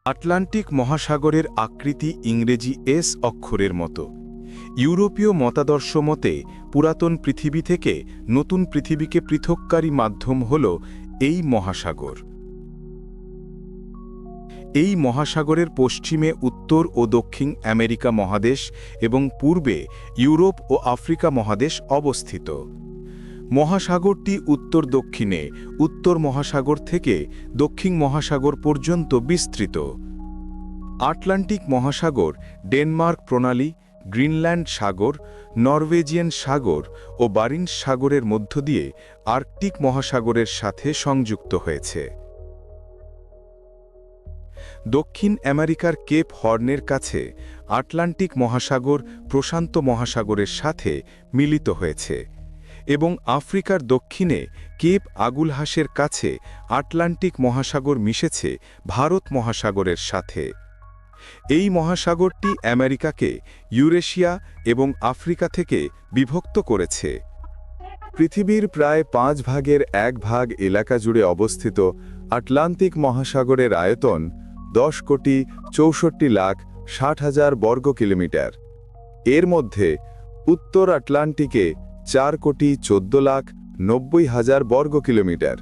Atlantic মহাসাগরের আকৃতি ইংরেজি এস অক্ষরের মতো। ইউরোপীয় মতাদর্শ মতে পুরাতন পৃথিবী থেকে নতুন পৃথিবীকে পৃথককারী মাধ্যম হল এই মহাসাগর। এই মহাসাগরের পশ্চিমে উত্তর ও দক্ষিণ আমেরিকা মহাদেশ এবং পূর্বে ইউরোপ ও আফ্রিকা মহাদেশ অবস্থিত। মহাসাগরটি উত্তর দক্ষিণে উত্তর মহাসাগর থেকে দক্ষিণ মহাসাগর পর্যন্ত বিস্তৃত। আটলান্টিক মহাসাগর ডেনমার্ক প্রণালী, গ্রিনল্যান্ড সাগর, নরওয়েজিয়ান সাগর ও বারিন্স সাগরের মধ্য দিয়ে আর্কটিক মহাসাগরের সাথে সংযুক্ত হয়েছে। দক্ষিণ আমেরিকার কেপ হর্নের কাছে আটলান্টিক মহাসাগর প্রশান্ত মহাসাগরের সাথে মিলিত হয়েছে এবং আফ্রিকার দক্ষিণে কেপ আগুলহাসের কাছে আটলান্টিক মহাসাগর মিশেছে ভারত মহাসাগরের সাথে। এই মহাসাগরটি আমেরিকাকে ইউরেশিয়া এবং আফ্রিকা থেকে বিভক্ত করেছে। পৃথিবীর প্রায় 5 ভাগের 1 ভাগ এলাকা জুড়ে অবস্থিত আটলান্টিক মহাসাগরের আয়তন 10,64,60,000 বর্গ কিলোমিটার। এর মধ্যে উত্তর আটলান্টিকে 4,14,90,000 বর্গ কিলোমিটার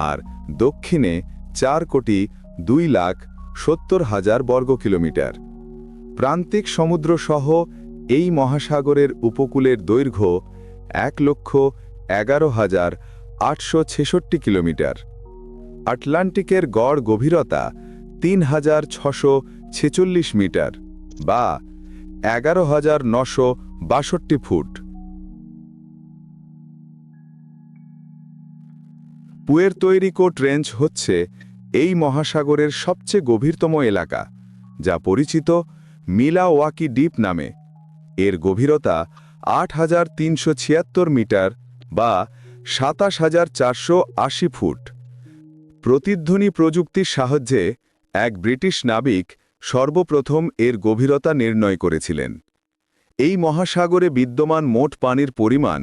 আর দক্ষিণে 4,02,70,000 বর্গ কিলোমিটার। প্রান্তিক সমুদ্র সহ এই মহাসাগরের উপকূলের দৈর্ঘ্য 1,11,866 কিলোমিটার। আটলান্টিকের গড় গভীরতা 3,646 মিটার বা 11,962 ফুট। পুয়ের্তো রিকো ট্রেঞ্চ হচ্ছে এই মহাসাগরের সবচেয়ে গভীরতম এলাকা, যা পরিচিত মিলাওয়াকি দ্বীপ নামে। এর গভীরতা 8,376 মিটার বা 27,480 ফুট। প্রতিধ্বনি প্রযুক্তির সাহায্যে এক ব্রিটিশ নাবিক সর্বপ্রথম এর গভীরতা নির্ণয় করেছিলেন। এই মহাসাগরে বিদ্যমান মোট পানির পরিমাণ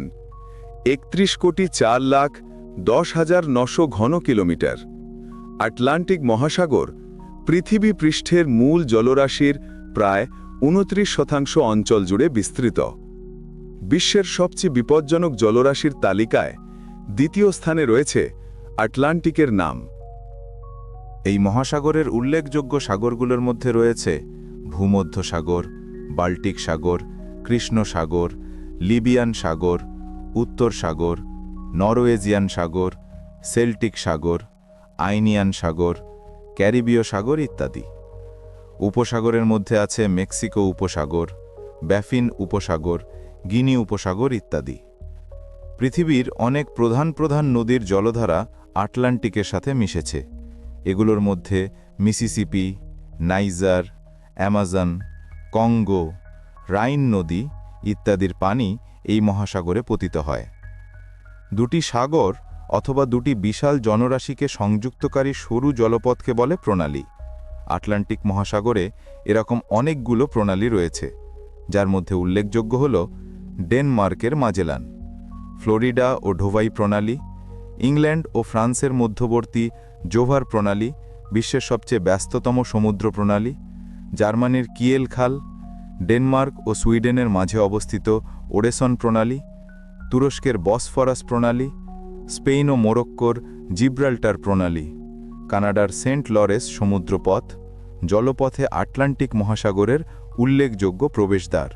31,04,10,900 ঘন কিলোমিটার। আটলান্টিক মহাসাগর পৃথিবী পৃষ্ঠের মূল জলরাশির প্রায় 29% অঞ্চল জুড়ে বিস্তৃত। বিশ্বের সবচেয়ে বিপজ্জনক জলরাশির তালিকায় দ্বিতীয় স্থানে রয়েছে আটলান্টিকের নাম। এই মহাসাগরের উল্লেখযোগ্য সাগরগুলোর মধ্যে রয়েছে ভূমধ্য সাগর, বাল্টিক সাগর, কৃষ্ণ সাগর, লিবিয়ান সাগর, উত্তর সাগর, নরওয়েজিয়ান সাগর, সেল্টিক সাগর, আইনিয়ান সাগর, ক্যারিবীয় সাগর ইত্যাদি। উপসাগরের মধ্যে আছে মেক্সিকো উপসাগর, ব্যাফিন উপসাগর, গিনি উপসাগর ইত্যাদি। পৃথিবীর অনেক প্রধান প্রধান নদীর জলধারা আটলান্টিকের সাথে মিশেছে। এগুলোর মধ্যে মিসিসিপি, নাইজার, অ্যামাজন, কঙ্গো, রাইন নদী ইত্যাদির পানি এই মহাসাগরে পতিত হয়। দুটি সাগর অথবা দুটি বিশাল জনরাশিকে সংযুক্তকারী সরু জলপথকে বলে প্রণালী। আটলান্টিক মহাসাগরে এরকম অনেকগুলো প্রণালী রয়েছে, যার মধ্যে উল্লেখযোগ্য হল ডেনমার্কের মাজেলান, ফ্লোরিডা ও ঢোভাই প্রণালী, ইংল্যান্ড ও ফ্রান্সের মধ্যবর্তী জোভার প্রণালী বিশ্বের সবচেয়ে ব্যস্ততম সমুদ্র প্রণালী, জার্মানির কিয়েল খাল, ডেনমার্ক ও সুইডেনের মাঝে অবস্থিত ওরেসন প্রণালী, তুরস্কের বসফরাস প্রণালী, স্পেন ও মোরক্কোর জিব্রাল্টার প্রণালী, কানাডার সেন্ট লরেন্স সমুদ্রপথ, জলপথে আটলান্টিক মহাসাগরের উল্লেখযোগ্য প্রবেশদ্বার।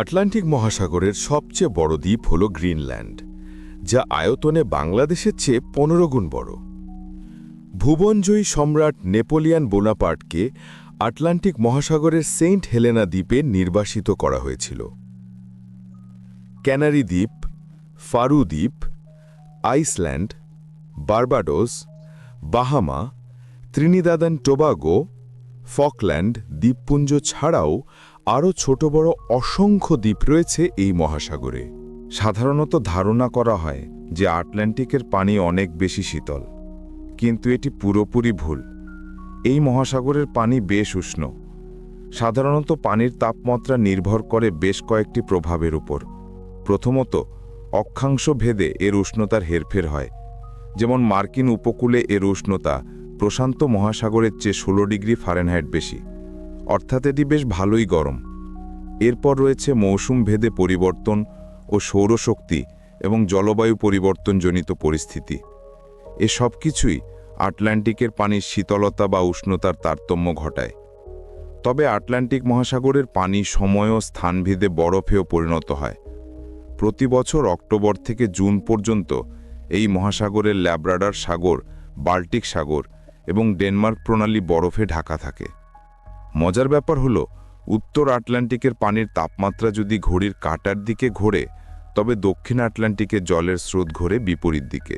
আটলান্টিক মহাসাগরের সবচেয়ে বড় দ্বীপ হল গ্রিনল্যান্ড, যা আয়তনে বাংলাদেশের চেয়ে 15 গুণ বড়। ভুবনজয়ী সম্রাট নেপোলিয়ন বোনাপার্টকে আটলান্টিক মহাসাগরের সেন্ট হেলেনা দ্বীপে নির্বাসিত করা হয়েছিল। ক্যানারি দ্বীপ, ফারু দ্বীপ, Iceland, Barbados, Bahama, Trinidad and Tobago, Falkland দ্বীপপুঞ্জ ছাড়াও আরও ছোট বড় অসংখ্য দ্বীপ রয়েছে এই মহাসাগরে। সাধারণত ধারণা করা হয় যে আটলান্টিকের পানি অনেক বেশি শীতল, কিন্তু এটি পুরোপুরি ভুল। এই মহাসাগরের পানি বেশ উষ্ণ। সাধারণত পানির তাপমাত্রা নির্ভর করে বেশ কয়েকটি প্রভাবের উপর। প্রথমত, অক্ষাংশ ভেদে এর উষ্ণতার হেরফের হয়, যেমন মার্কিন উপকূলে এর উষ্ণতা প্রশান্ত মহাসাগরের চেয়ে 16 ডিগ্রি ফারেনহাইট বেশি, অর্থাৎ এটি বেশ ভালোই গরম। এরপর রয়েছে মৌসুম ভেদে পরিবর্তন ও সৌরশক্তি এবং জলবায়ু পরিবর্তনজনিত পরিস্থিতি। এ সব কিছুই আটলান্টিকের পানির শীতলতা বা উষ্ণতার তারতম্য ঘটায়। তবে আটলান্টিক মহাসাগরের পানি সময় ও স্থানভেদে বরফেও পরিণত হয়। প্রতি বছর অক্টোবর থেকে জুন পর্যন্ত এই মহাসাগরের ল্যাব্রাডর সাগর, বাল্টিক সাগর এবং ডেনমার্ক প্রণালী বরফে ঢাকা থাকে। মজার ব্যাপার হলো, উত্তর আটলান্টিকের পানির তাপমাত্রা যদি ঘড়ির কাঁটার দিকে ঘোরে, তবে দক্ষিণ আটলান্টিকে জলের স্রোত ঘোরে বিপরীত দিকে।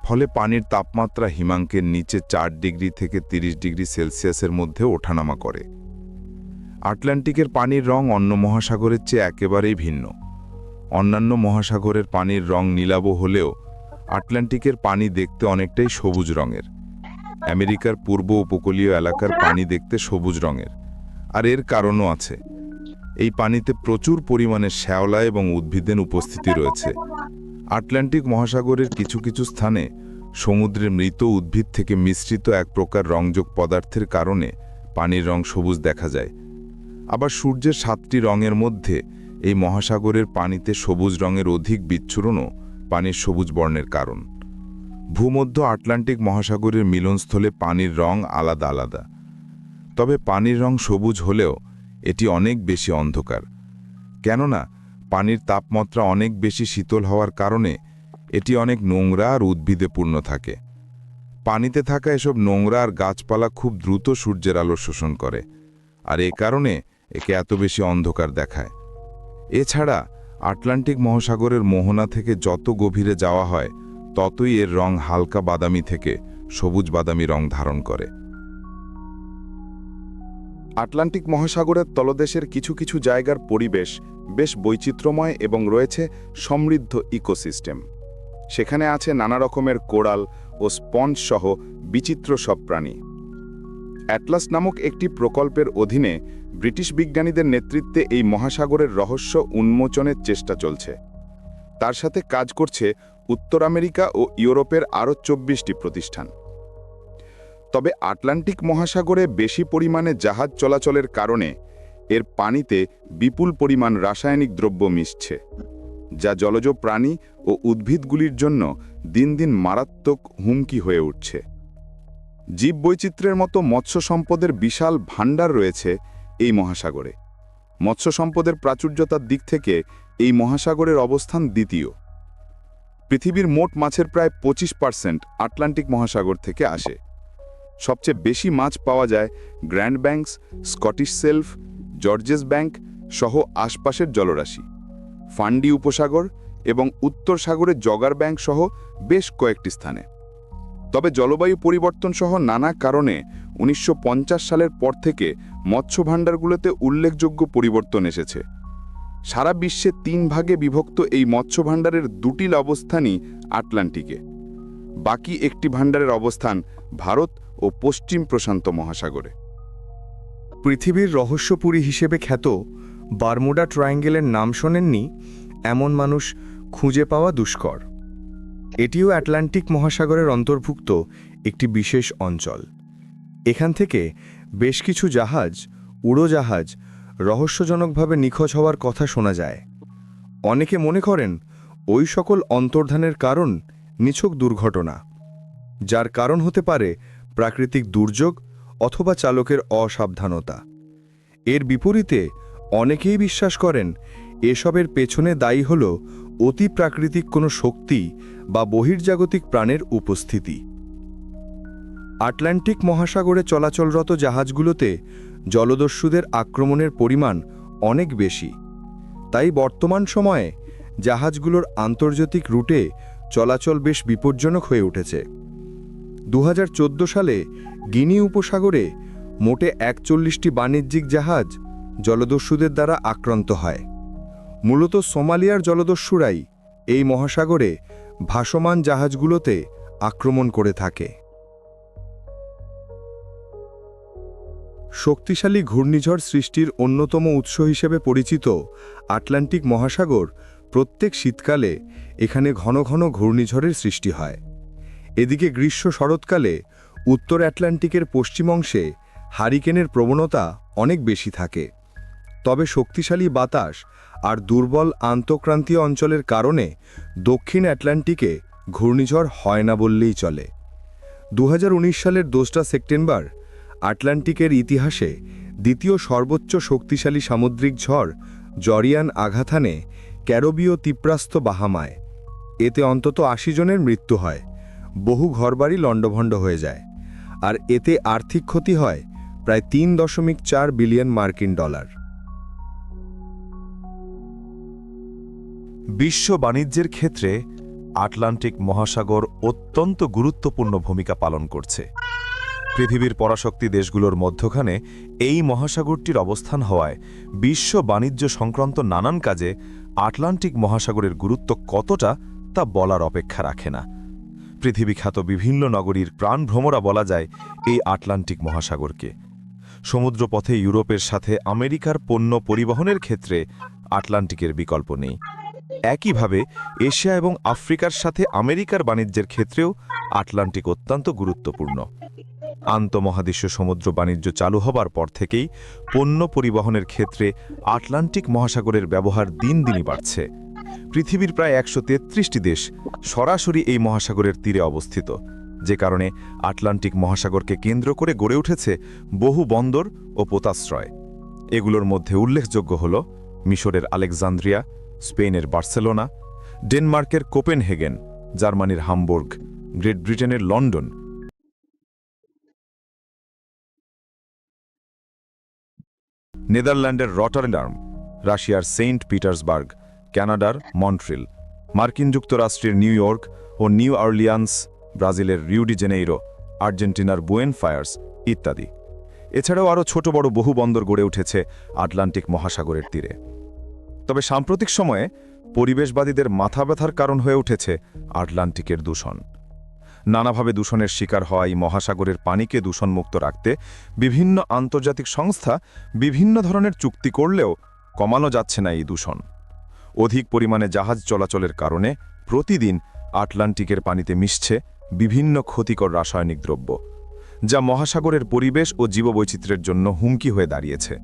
ফলে পানির তাপমাত্রা হিমাঙ্কের নিচে 4 ডিগ্রি থেকে 30 ডিগ্রি সেলসিয়াসের মধ্যে ওঠানামা করে। আটলান্টিকের পানির রং অন্য মহাসাগরের চেয়ে একেবারেই ভিন্ন। অন্যান্য মহাসাগরের পানির রং নীলাভ হলেও আটলান্টিকের পানি দেখতে অনেকটাই সবুজ রঙের। আমেরিকার পূর্ব উপকূলীয় এলাকার পানি দেখতে সবুজ রঙের, আর এর কারণও আছে। এই পানিতে প্রচুর পরিমাণে শ্যাওলা এবং উদ্ভিদের উপস্থিতি রয়েছে। আটলান্টিক মহাসাগরের কিছু কিছু স্থানে সমুদ্রের মৃত উদ্ভিদ থেকে মিশ্রিত এক প্রকার রংযোগ পদার্থের কারণে পানির রং সবুজ দেখা যায়। আবার সূর্যের 7টি রঙের মধ্যে এই মহাসাগরের পানিতে সবুজ রঙের অধিক বিচ্ছুরণও পানির সবুজ বর্ণের কারণ। ভূমধ্য আটলান্টিক মহাসাগরের মিলনস্থলে পানির রং আলাদা আলাদা। তবে পানির রং সবুজ হলেও এটি অনেক বেশি অন্ধকার, কেননা পানির তাপমাত্রা অনেক বেশি শীতল হওয়ার কারণে এটি অনেক নোংরা আর উদ্ভিদে পূর্ণ থাকে। পানিতে থাকা এসব নোংরা আর গাছপালা খুব দ্রুত সূর্যের আলো শোষণ করে, আর এ কারণে একে এত বেশি অন্ধকার দেখায়। এছাড়া আটলান্টিক মহাসাগরের মোহনা থেকে যত গভীরে যাওয়া হয়, ততই এর রং হালকা বাদামি থেকে সবুজ বাদামি রং ধারণ করে। আটলান্টিক মহাসাগরের তলদেশের কিছু কিছু জায়গার পরিবেশ বেশ বৈচিত্র্যময় এবং রয়েছে সমৃদ্ধ ইকোসিস্টেম। সেখানে আছে নানা রকমের কোরাল ও স্পঞ্জ সহ বিচিত্র সব প্রাণী। অ্যাটলাস নামক একটি প্রকল্পের অধীনে ব্রিটিশ বিজ্ঞানীদের নেতৃত্বে এই মহাসাগরের রহস্য উন্মোচনের চেষ্টা চলছে। তার সাথে কাজ করছে উত্তর আমেরিকা ও ইউরোপের আরও 24টি প্রতিষ্ঠান। তবে আটলান্টিক মহাসাগরে বেশি পরিমাণে জাহাজ চলাচলের কারণে এর পানিতে বিপুল পরিমাণ রাসায়নিক দ্রব্য মিশছে, যা জলজ প্রাণী ও উদ্ভিদগুলির জন্য দিন দিন মারাত্মক হুমকি হয়ে উঠছে। জীববৈচিত্র্যের মতো মৎস্য সম্পদের বিশাল ভাণ্ডার রয়েছে এই মহাসাগরে। মৎস্য সম্পদের প্রাচুর্যতার দিক থেকে এই মহাসাগরের অবস্থান দ্বিতীয়। পৃথিবীর মোট মাছের প্রায় 25% আটলান্টিক মহাসাগর থেকে আসে। সবচেয়ে বেশি মাছ পাওয়া যায় Grand Banks, Scottish shelf, Georges Bank সহ আশপাশের জলরাশি, ফান্ডি উপসাগর এবং উত্তর সাগরের জগার ব্যাংক সহ বেশ কয়েকটি স্থানে। তবে জলবায়ু পরিবর্তন সহ নানা কারণে 1950 সালের পর থেকে মৎস্য ভাণ্ডারগুলোতে উল্লেখযোগ্য পরিবর্তন এসেছে। সারা বিশ্বে 3 ভাগে বিভক্ত এই মৎস্য ভাণ্ডারের 2টি অবস্থানই আটলান্টিকে। বাকি একটি ভাণ্ডারের অবস্থান ভারত ও পশ্চিম প্রশান্ত মহাসাগরে। পৃথিবীর রহস্যপুরী হিসেবে খ্যাত বারমুডা ট্রায়াঙ্গেলের নাম শোনেননি এমন মানুষ খুঁজে পাওয়া দুষ্কর। এটিও আটলান্টিক মহাসাগরের অন্তর্ভুক্ত একটি বিশেষ অঞ্চল। এখান থেকে বেশ কিছু জাহাজ, উড়োজাহাজ রহস্যজনকভাবে নিখোঁজ হওয়ার কথা শোনা যায়। অনেকে মনে করেন ওই সকল অন্তর্ধানের কারণ নিছক দুর্ঘটনা, যার কারণ হতে পারে প্রাকৃতিক দুর্যোগ অথবা চালকের অসাবধানতা। এর বিপরীতে অনেকেই বিশ্বাস করেন এসবের পেছনে দায়ী হল অতি প্রাকৃতিক কোনো শক্তি বা বহির্জাগতিক প্রাণের উপস্থিতি। আটলান্টিক মহাসাগরে চলাচলরত জাহাজগুলোতে জলদস্যুদের আক্রমণের পরিমাণ অনেক বেশি। তাই বর্তমান সময়ে জাহাজগুলোর আন্তর্জাতিক রুটে চলাচল বেশ বিপজ্জনক হয়ে উঠেছে। 2014 সালে গিনি উপসাগরে মোটে 41টি বাণিজ্যিক জাহাজ জলদস্যুদের দ্বারা আক্রান্ত হয়। মূলত সোমালিয়ার জলদস্যুরাই এই মহাসাগরে ভাসমান জাহাজগুলোতে আক্রমণ করে থাকে। শক্তিশালী ঘূর্ণিঝড় সৃষ্টির অন্যতম উৎস হিসেবে পরিচিত আটলান্টিক মহাসাগর প্রত্যেক শীতকালে এখানে ঘন ঘন ঘূর্ণিঝড়ের সৃষ্টি হয়। এদিকে গ্রীষ্ম শরৎকালে উত্তর আটলান্টিকের পশ্চিম অংশে হারিকেনের প্রবণতা অনেক বেশি থাকে। তবে শক্তিশালী বাতাস আর দুর্বল আন্তঃক্রান্তীয় অঞ্চলের কারণে দক্ষিণ আটলান্টিকে ঘূর্ণিঝড় হয় না বললেই চলে। 2019 সালের 2 সেপ্টেম্বর আটলান্টিকের ইতিহাসে দ্বিতীয় সর্বোচ্চ শক্তিশালী সামুদ্রিক ঝড় জরিয়ান আঘাত হানে ক্যারিবীয় দ্বীপরাস্ত বাহামায়। এতে অন্তত 80 জনের মৃত্যু হয়, বহু ঘরবাড়ি লণ্ডভণ্ড হয়ে যায়, আর এতে আর্থিক ক্ষতি হয় প্রায় 3.4 বিলিয়ন মার্কিন ডলার। বিশ্ব বাণিজ্যের ক্ষেত্রে আটলান্টিক মহাসাগর অত্যন্ত গুরুত্বপূর্ণ ভূমিকা পালন করছে। পৃথিবীর পরাশক্তি দেশগুলোর মধ্যখানে এই মহাসাগরটির অবস্থান হওয়ায় বিশ্ব বাণিজ্য সংক্রান্ত নানান কাজে আটলান্টিক মহাসাগরের গুরুত্ব কতটা তা বলার অপেক্ষা রাখে না। পৃথিবীখ্যাত বিভিন্ন নগরীর প্রাণভ্রমরা বলা যায় এই আটলান্টিক মহাসাগরকে। সমুদ্রপথে ইউরোপের সাথে আমেরিকার পণ্য পরিবহনের ক্ষেত্রে আটলান্টিকের বিকল্প নেই। একইভাবে এশিয়া এবং আফ্রিকার সাথে আমেরিকার বাণিজ্যের ক্ষেত্রেও আটলান্টিক অত্যন্ত গুরুত্বপূর্ণ। আন্তঃমহাদেশীয় সমুদ্র বাণিজ্য চালু হবার পর থেকেই পণ্য পরিবহনের ক্ষেত্রে আটলান্টিক মহাসাগরের ব্যবহার দিন দিনই বাড়ছে। পৃথিবীর প্রায় 133টি দেশ সরাসরি এই মহাসাগরের তীরে অবস্থিত, যে কারণে আটলান্টিক মহাসাগরকে কেন্দ্র করে গড়ে উঠেছে বহু বন্দর ও পোতাশ্রয়। এগুলোর মধ্যে উল্লেখযোগ্য হল মিশরের আলেকজান্দ্রিয়া, স্পেনের বার্সেলোনা, ডেনমার্কের কোপেনহেগেন, জার্মানির হামবুর্গ, গ্রেট ব্রিটেনের লন্ডন, নেদারল্যান্ডের রটারডাম, রাশিয়ার সেন্ট পিটার্সবার্গ, কানাডার মন্ট্রিল, মার্কিন যুক্তরাষ্ট্রের নিউ ইয়র্ক ও নিউ অর্লিয়ান্স, ব্রাজিলের রিও ডি জেনেইরো, আর্জেন্টিনার বুয়েনোস আয়ার্স ইত্যাদি। এছাড়াও আরও ছোট বড় বহু বন্দর গড়ে উঠেছে আটলান্টিক মহাসাগরের তীরে। তবে সাম্প্রতিক সময়ে পরিবেশবাদীদের মাথা ব্যথার কারণ হয়ে উঠেছে আটলান্টিকের দূষণ। নানাভাবে দূষণের শিকার হওয়া এই মহাসাগরের পানিকে দূষণমুক্ত রাখতে বিভিন্ন আন্তর্জাতিক সংস্থা বিভিন্ন ধরনের চুক্তি করলেও কমানো যাচ্ছে না এই দূষণ। অধিক পরিমাণে জাহাজ চলাচলের কারণে প্রতিদিন আটলান্টিকের পানিতে মিশছে বিভিন্ন ক্ষতিকর রাসায়নিক দ্রব্য, যা মহাসাগরের পরিবেশ ও জীববৈচিত্র্যের জন্য হুমকি হয়ে দাঁড়িয়েছে।